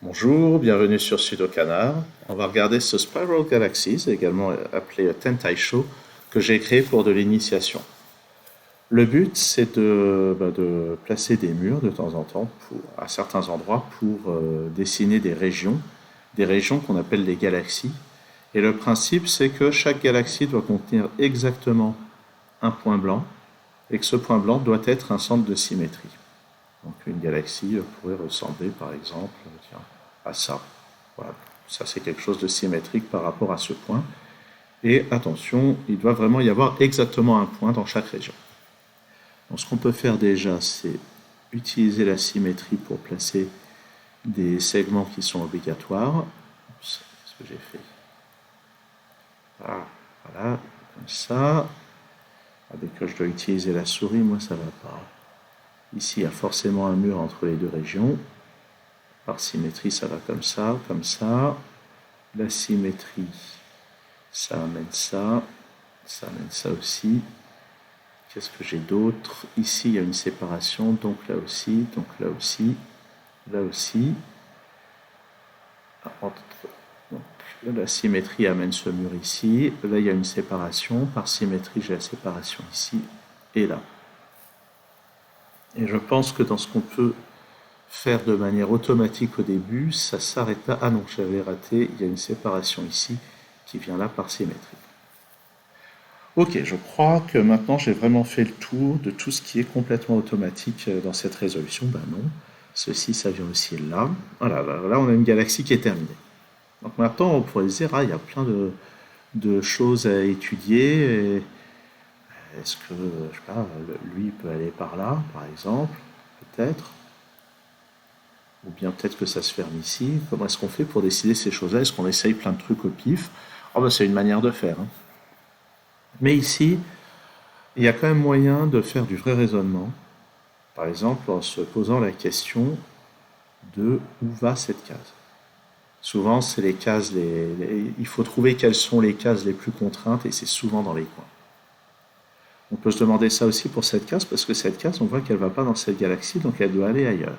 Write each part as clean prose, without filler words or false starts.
Bonjour, bienvenue sur Sudokanar. On va regarder ce Spiral Galaxies, également appelé Tentai Sho, que j'ai créé pour de l'initiation. Le but, c'est de placer des murs de temps en temps à certains endroits pour dessiner des régions qu'on appelle les galaxies. Et le principe, c'est que chaque galaxie doit contenir exactement un point blanc et que ce point blanc doit être un centre de symétrie. Donc une galaxie pourrait ressembler par exemple tiens, à ça. Voilà. Ça c'est quelque chose de symétrique par rapport à ce point. Et attention, il doit vraiment y avoir exactement un point dans chaque région. Donc ce qu'on peut faire déjà, c'est utiliser la symétrie pour placer des segments qui sont obligatoires. Oups, qu'est-ce que j'ai fait? Voilà, comme ça. Dès que je dois utiliser la souris, moi ça va pas. Ici, il y a forcément un mur entre les deux régions. Par symétrie, ça va comme ça, comme ça. La symétrie, ça amène ça aussi. Qu'est-ce que j'ai d'autre? Ici, il y a une séparation, donc là aussi, là aussi. Donc, la symétrie amène ce mur ici. Là, il y a une séparation. Par symétrie, j'ai la séparation ici et là. Et je pense que dans ce qu'on peut faire de manière automatique au début, ça s'arrête là. Ah non, j'avais raté, il y a une séparation ici qui vient là par symétrie. Ok, je crois que maintenant j'ai vraiment fait le tour de tout ce qui est complètement automatique dans cette résolution. Ben non, ceci, ça vient aussi là. Voilà, là on a une galaxie qui est terminée. Donc maintenant on pourrait se dire, ah, il y a plein de choses à étudier. Est-ce que, je sais pas, lui peut aller par là, par exemple, peut-être? Ou bien peut-être que ça se ferme ici. Comment est-ce qu'on fait pour décider ces choses-là? Est-ce qu'on essaye plein de trucs au pif? Oh ben c'est une manière de faire, hein. Mais ici, il y a quand même moyen de faire du vrai raisonnement. Par exemple, en se posant la question de où va cette case. Souvent, c'est les cases, il faut trouver quelles sont les cases les plus contraintes et c'est souvent dans les coins. On peut se demander ça aussi pour cette case parce que cette case, on voit qu'elle ne va pas dans cette galaxie, donc elle doit aller ailleurs.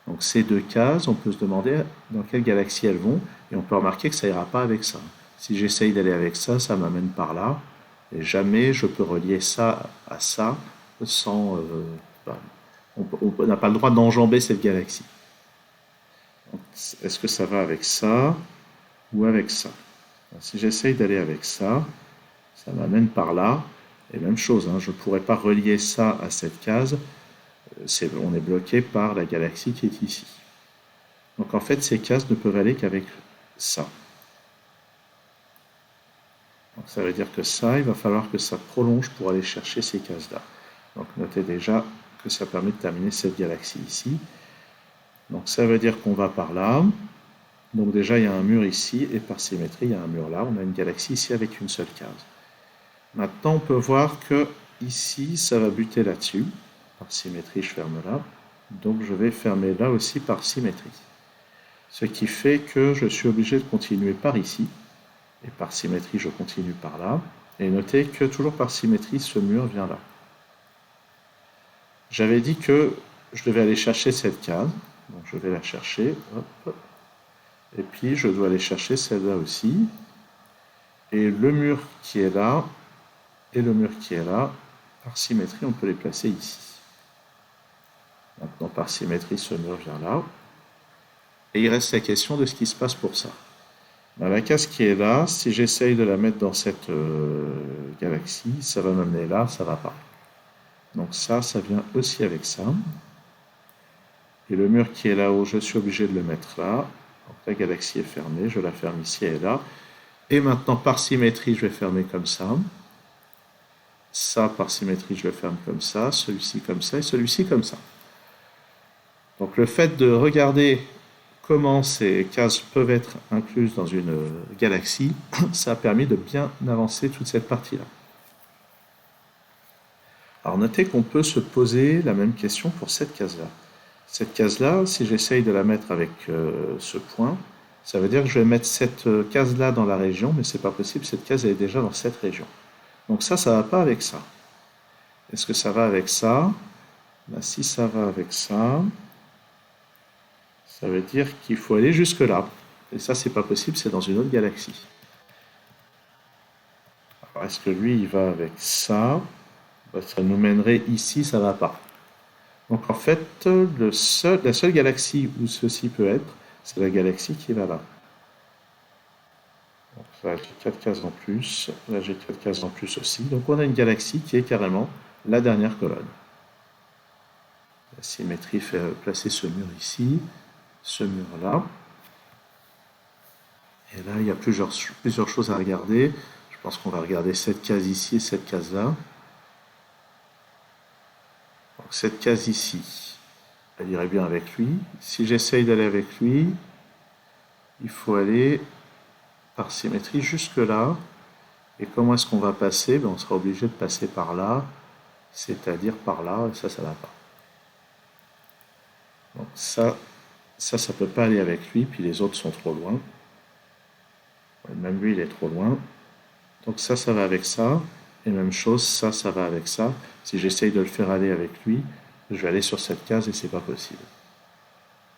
Donc ces deux cases, on peut se demander dans quelle galaxie elles vont, et on peut remarquer que ça ira pas avec ça. Si j'essaye d'aller avec ça, ça m'amène par là, et jamais je peux relier ça à ça sans... on n'a pas le droit d'enjamber cette galaxie. Est-ce que ça va avec ça ou avec ça? Donc, si j'essaye d'aller avec ça, ça m'amène par là, et même chose, hein, je ne pourrais pas relier ça à cette case, on est bloqué par la galaxie qui est ici. Donc en fait, ces cases ne peuvent aller qu'avec ça. Donc ça veut dire que ça, il va falloir que ça prolonge pour aller chercher ces cases-là. Donc notez déjà que ça permet de terminer cette galaxie ici. Donc ça veut dire qu'on va par là. Donc déjà, il y a un mur ici, et par symétrie, il y a un mur là. On a une galaxie ici avec une seule case. Maintenant, on peut voir que ici, ça va buter là-dessus. Par symétrie, je ferme là. Donc je vais fermer là aussi par symétrie. Ce qui fait que je suis obligé de continuer par ici. Et par symétrie, je continue par là. Et notez que toujours par symétrie, ce mur vient là. J'avais dit que je devais aller chercher cette case. Donc je vais la chercher. Hop. Et puis je dois aller chercher celle-là aussi. Et le mur qui est là, et le mur qui est là, par symétrie, on peut les placer ici. Maintenant, par symétrie, ce mur vient là. Et il reste la question de ce qui se passe pour ça. Ben, la case qui est là, si j'essaye de la mettre dans cette galaxie, ça va m'amener là, ça va pas. Donc ça vient aussi avec ça. Et le mur qui est là-haut, je suis obligé de le mettre là. Donc la galaxie est fermée, je la ferme ici et là. Et maintenant, par symétrie, je vais fermer comme ça. Ça, par symétrie, je le ferme comme ça. Celui-ci comme ça et celui-ci comme ça. Donc le fait de regarder comment ces cases peuvent être incluses dans une galaxie, ça a permis de bien avancer toute cette partie-là. Alors notez qu'on peut se poser la même question pour cette case-là. Cette case-là, si j'essaye de la mettre avec ce point, ça veut dire que je vais mettre cette case-là dans la région, mais c'est pas possible, cette case elle est déjà dans cette région. Donc ça va pas avec ça. Est-ce que ça va avec ça? Ben, si ça va avec ça, Ça veut dire qu'il faut aller jusque-là. Et ça, c'est pas possible, c'est dans une autre galaxie. Alors, est-ce que lui, il va avec ça? Ben, ça nous mènerait ici, ça va pas. Donc en fait, la seule galaxie où ceci peut être, c'est la galaxie qui va là. Donc là, j'ai 4 cases en plus. Là, j'ai 4 cases en plus aussi. Donc on a une galaxie qui est carrément la dernière colonne. La symétrie fait placer ce mur ici, ce mur-là. Et là, il y a plusieurs choses à regarder. Je pense qu'on va regarder cette case ici et cette case-là. Donc cette case ici, elle irait bien avec lui. Si j'essaye d'aller avec lui, il faut aller par symétrie jusque là. Et comment est-ce qu'on va passer? Ben, on sera obligé de passer par là, c'est-à-dire par là, et ça ne va pas. Donc ça peut pas aller avec lui, puis les autres sont trop loin. Même lui, il est trop loin. Donc ça va avec ça. Et même chose, ça va avec ça. Si j'essaye de le faire aller avec lui, je vais aller sur cette case et c'est pas possible.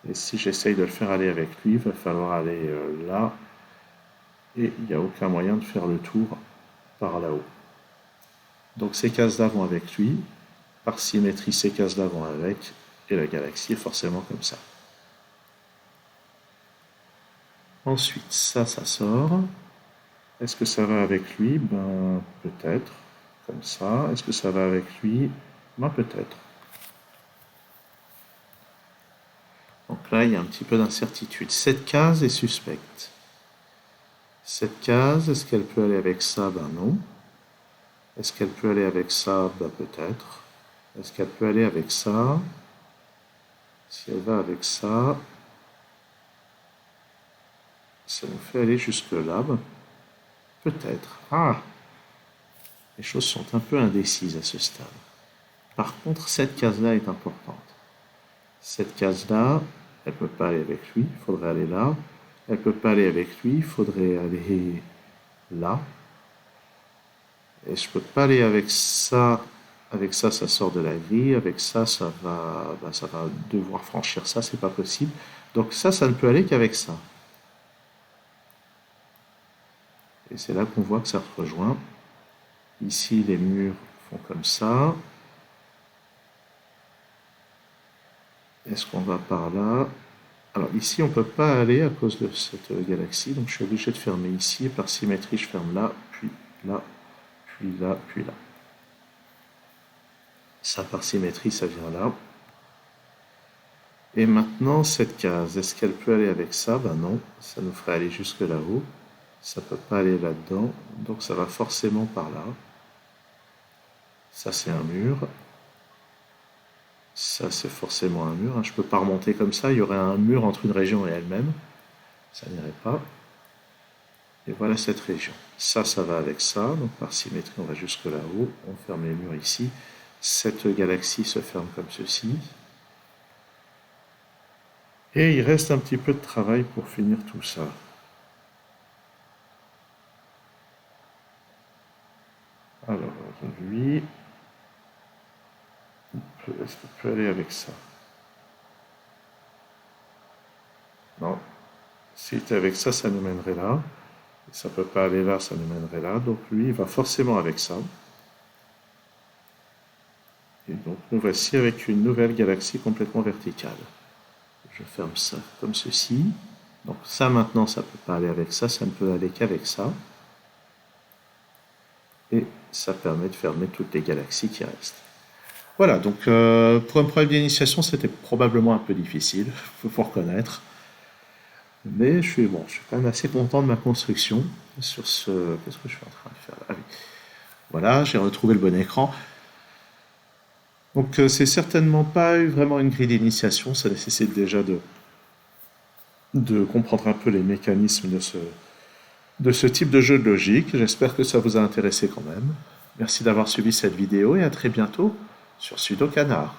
Et si j'essaye de le faire aller avec lui, il va falloir aller là. Et il n'y a aucun moyen de faire le tour par là-haut. Donc ces cases-là vont avec lui. Par symétrie, ces cases-là vont avec. Et la galaxie est forcément comme ça. Ensuite, ça sort. Est-ce que ça va avec lui? Ben, peut-être. Comme ça. Est-ce que ça va avec lui? Ben, peut-être. Donc là, il y a un petit peu d'incertitude. Cette case est suspecte. Cette case, est-ce qu'elle peut aller avec ça? Ben non. Est-ce qu'elle peut aller avec ça? Ben peut-être. Est-ce qu'elle peut aller avec ça? Si elle va avec ça, ça nous fait aller jusque là. Ben, peut-être. Ah! Les choses sont un peu indécises à ce stade. Par contre, cette case-là est importante. Cette case-là, elle ne peut pas aller avec lui, il faudrait aller là. Elle ne peut pas aller avec lui, il faudrait aller là. Et je ne peux pas aller avec ça. Avec ça, ça sort de la grille. Avec ça, ça va devoir franchir ça, c'est pas possible. Donc ça ne peut aller qu'avec ça. Et c'est là qu'on voit que ça se rejoint. Ici, les murs font comme ça. Est-ce qu'on va par là? Alors ici, on ne peut pas aller à cause de cette galaxie. Donc je suis obligé de fermer ici. Et par symétrie, je ferme là, puis là, puis là, puis là. Ça, par symétrie, ça vient là. Et maintenant, cette case, est-ce qu'elle peut aller avec ça? Ben non, ça nous ferait aller jusque là-haut. Ça ne peut pas aller là-dedans, donc ça va forcément par là. Ça, c'est un mur. Ça, c'est forcément un mur. Je ne peux pas remonter comme ça. Il y aurait un mur entre une région et elle-même. Ça n'irait pas. Et voilà cette région. Ça va avec ça. Donc par symétrie, on va jusque là-haut. On ferme les murs ici. Cette galaxie se ferme comme ceci. Et il reste un petit peu de travail pour finir tout ça. Alors, lui, est-ce qu'il peut aller avec ça? Non. S'il était avec ça, ça nous mènerait là. Ça ne peut pas aller là, ça nous mènerait là. Donc lui, il va forcément avec ça. Et donc nous voici avec une nouvelle galaxie complètement verticale. Je ferme ça comme ceci. Donc ça maintenant, ça ne peut pas aller avec ça, ça ne peut aller qu'avec ça. Et ça permet de fermer toutes les galaxies qui restent. Voilà, donc pour un problème d'initiation, c'était probablement un peu difficile, il faut reconnaître. Mais je suis quand même assez content de ma construction sur ce... Qu'est-ce que je suis en train de faire là? Ah oui. Voilà, j'ai retrouvé le bon écran. Donc c'est certainement pas vraiment une grille d'initiation, ça nécessite déjà de comprendre un peu les mécanismes de ce type de jeu de logique. J'espère que ça vous a intéressé quand même. Merci d'avoir suivi cette vidéo et à très bientôt sur Sudokanar.